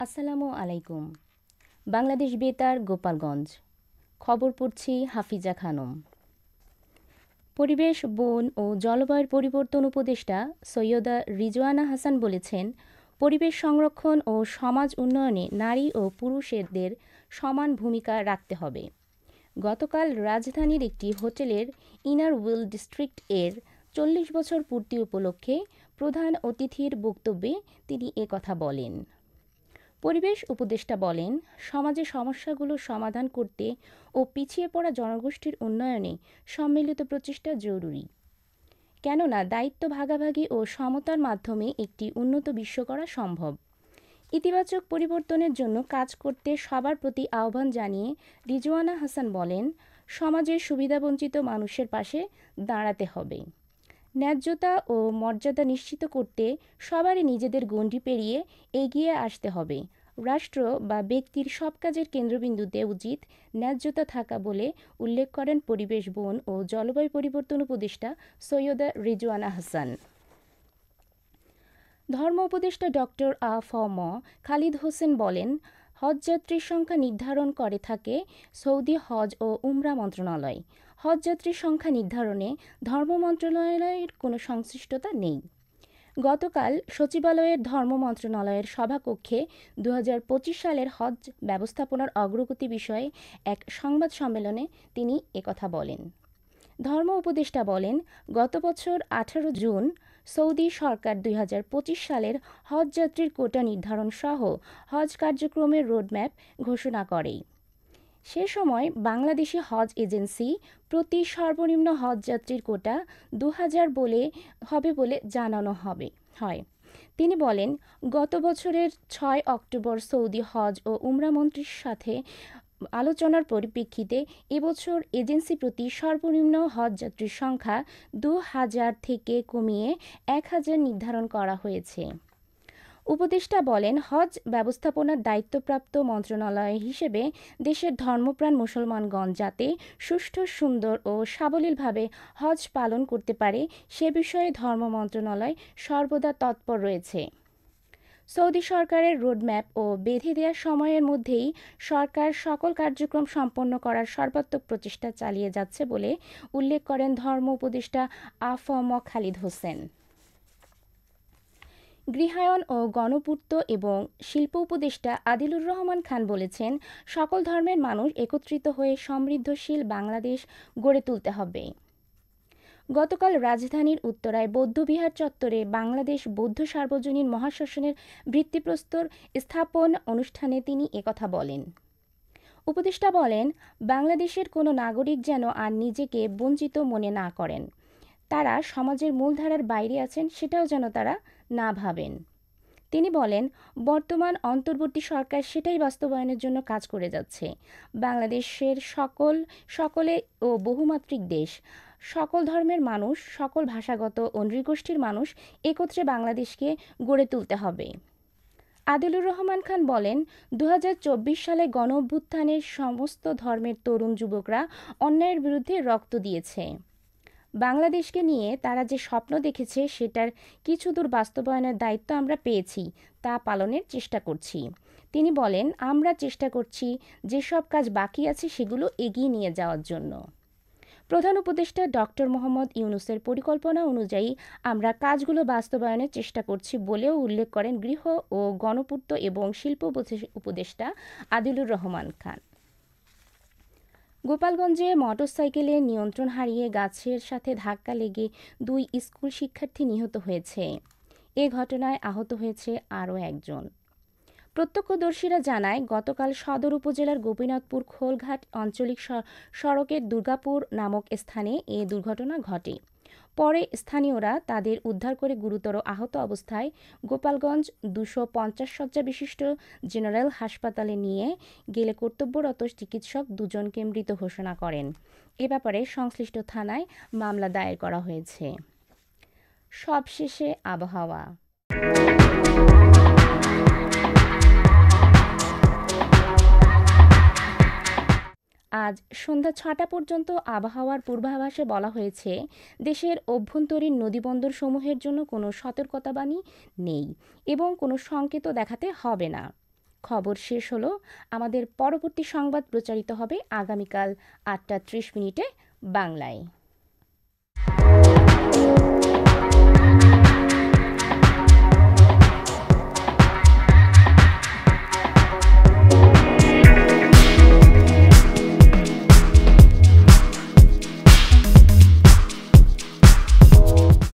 আসসালামু আলাইকুম। বাংলাদেশ বেতার গোপালগঞ্জ। খবর পড়ছি হাফিজা খানম। পরিবেশ, বন ও জলবায়ুর পরিবর্তন উপদেষ্টা সৈয়দা রিজওয়ানা হাসান বলেছেন, পরিবেশ সংরক্ষণ ও সমাজ উন্নয়নে নারী ও পুরুষদের সমান ভূমিকা রাখতে হবে। গতকাল রাজধানীর একটি হোটেলের ইনার হুইল ডিস্ট্রিক্ট এর ৪০ বছর পূর্তি উপলক্ষে প্রধান অতিথির বক্তব্যে তিনি একথা বলেন। পরিবেশ উপদেষ্টা বলেন, সমাজের সমস্যাগুলো সমাধান করতে ও পিছিয়ে পড়া জনগোষ্ঠীর উন্নয়নে সম্মিলিত প্রচেষ্টা জরুরি। কেননা দায়িত্ব ভাগাভাগি ও সমতার মাধ্যমে একটি উন্নত বিশ্ব করা সম্ভব। ইতিবাচক পরিবর্তনের জন্য কাজ করতে সবার প্রতি আহ্বান জানিয়ে রিজওয়ানা হাসান বলেন, সমাজের সুবিধাবঞ্চিত মানুষের পাশে দাঁড়াতে হবে। ন্যায্যতা ও মর্যাদা নিশ্চিত করতে সবারই নিজেদের গণ্ডি পেরিয়ে এগিয়ে আসতে হবে। রাষ্ট্র বা ব্যক্তির সব কাজের কেন্দ্রবিন্দুতে উচিত ন্যায্যতা থাকা বলে উল্লেখ করেন পরিবেশ, বন ও জলবায়ু পরিবর্তন উপদেষ্টা সৈয়দা রিজওয়ানা হাসান। ধর্ম উপদেষ্টা ডক্টর আ.ফ.ম. খালিদ হোসেন বলেন, হজযাত্রীর সংখ্যা নির্ধারণ করে থাকে সৌদি হজ ও উমরা মন্ত্রণালয়। হজযাত্রীর সংখ্যা নির্ধারণে ধর্ম মন্ত্রণালয়ের কোনো সংশ্লিষ্টতা নেই। গতকাল সচিবালয়ের ধর্ম মন্ত্রণালয়ের সভাকক্ষে ২০২৫ সালের হজ ব্যবস্থাপনার অগ্রগতি বিষয়ে এক সংবাদ সম্মেলনে তিনি একথা বলেন। ধর্ম উপদেষ্টা বলেন, গত বছর ১৮ জুন সৌদি সরকার ২০২৫ সালের হজযাত্রীর কোটা নির্ধারণ সহ হজ কার্যক্রমের রোডম্যাপ ঘোষণা করে। সে সময় বাংলাদেশি হজ এজেন্সি প্রতি সর্বনিম্ন হজযাত্রীর কোটা ২,০০০ হবে বলে জানানো হয়। তিনি বলেন, গত বছরের ৬ অক্টোবর সৌদি হজ ও উমরা মন্ত্রীর সাথে আলোচনার পরিপ্রেক্ষিতে এবছর এজেন্সি প্রতি সর্বনিম্ন হজযাত্রীর সংখ্যা ২,০০০ থেকে কমিয়ে ১,০০০ নির্ধারণ করা হয়েছে। উপদেষ্টা বলেন, হজ ব্যবস্থাপনার দায়িত্বপ্রাপ্ত মন্ত্রণালয় হিসেবে দেশের ধর্মপ্রাণ মুসলমানগণ যাতে সুষ্ঠু, সুন্দর ও সাবলীলভাবে হজ পালন করতে পারে সে বিষয়ে ধর্ম মন্ত্রণালয় সর্বদা তৎপর রয়েছে। সৌদি সরকারের রোডম্যাপ ও বেঁধে দেওয়া সময়ের মধ্যেই সরকার সকল কার্যক্রম সম্পন্ন করার সর্বাত্মক প্রচেষ্টা চালিয়ে যাচ্ছে বলে উল্লেখ করেন ধর্ম উপদেষ্টা আ.ফ.ম. খালিদ হোসেন। গৃহায়ন ও গণপূর্ত এবং শিল্প উপদেষ্টা আদিলুর রহমান খান বলেছেন, সকল ধর্মের মানুষ একত্রিত হয়ে সমৃদ্ধশীল বাংলাদেশ গড়ে তুলতে হবে। গতকাল রাজধানীর উত্তরায় বৌদ্ধবিহার চত্বরে বাংলাদেশ বৌদ্ধ সার্বজনীন মহাশ্মশানের ভিত্তিপ্রস্তর স্থাপন অনুষ্ঠানে তিনি একথা বলেন। উপদেষ্টা বলেন, বাংলাদেশের কোনো নাগরিক যেন আর নিজেকে বঞ্চিত মনে না করেন। তারা সমাজের মূলধারার বাইরে আছেন সেটাও যেন তারা না ভাবেন। তিনি বলেন, বর্তমান অন্তর্বর্তী সরকার সেটাই বাস্তবায়নের জন্য কাজ করে যাচ্ছে। বাংলাদেশের সকলে ও বহুমাত্রিক দেশ। সকল ধর্মের মানুষ, সকল ভাষাগত ও নৃগোষ্ঠীর মানুষ একত্রে বাংলাদেশকে গড়ে তুলতে হবে। আদিলুর রহমান খান বলেন, ২০২৪ সালে গণঅভ্যুত্থানের সমস্ত ধর্মের তরুণ যুবকরা অন্যায়ের বিরুদ্ধে রক্ত দিয়েছে। বাংলাদেশকে নিয়ে তারা যে স্বপ্ন দেখেছে সেটার কিছু দূর বাস্তবায়নের দায়িত্ব আমরা পেয়েছি, তা পালনের চেষ্টা করছি। তিনি বলেন, আমরা চেষ্টা করছি যেসব কাজ বাকি আছে সেগুলো এগিয়ে নিয়ে যাওয়ার জন্য। প্রধান উপদেষ্টা ডক্টর মোহাম্মদ ইউনূসের পরিকল্পনা অনুযায়ী আমরা কাজগুলো বাস্তবায়নের চেষ্টা করছি বলেও উল্লেখ করেন গৃহ ও গণপূর্ত এবং শিল্প উপদেষ্টা আদিলুর রহমান খান। গোপালগঞ্জে মোটরসাইকেলে নিয়ন্ত্রণ হারিয়ে গাছের সাথে ধাক্কা লেগে ২ স্কুল শিক্ষার্থী নিহত হয়েছে। এ ঘটনায় আহত হয়েছে আরও একজন। প্রত্যক্ষদর্শীরা জানায়, গতকাল সদর উপজেলার গোপীনাথপুর খোলঘাট আঞ্চলিক সড়কের দুর্গাপুর নামক স্থানে এ দুর্ঘটনা ঘটে। পরে স্থানীয়রা তাদের উদ্ধার করে গুরুতর আহত অবস্থায় গোপালগঞ্জ ২৫০ শয্যা বিশিষ্ট জেনারেল হাসপাতালে নিয়ে গেলে কর্তব্যরত চিকিৎসক দুজনকে মৃত ঘোষণা করেন। এ ব্যাপারে সংশ্লিষ্ট থানায় মামলা দায়ের করা হয়েছে। সবশেষে আবহাওয়া। আজ সন্ধ্যা ৬টা পর্যন্ত আবহাওয়ার পূর্বাভাসে বলা হয়েছে, দেশের অভ্যন্তরীণ নদীবন্দরসমূহের জন্য কোনো সতর্কতাবাণী নেই এবং কোনো সংকেতও দেখাতে হবে না। খবর শেষ হলো। আমাদের পরবর্তী সংবাদ প্রচারিত হবে আগামীকাল ৮টা ৩০ মিনিটে বাংলায়।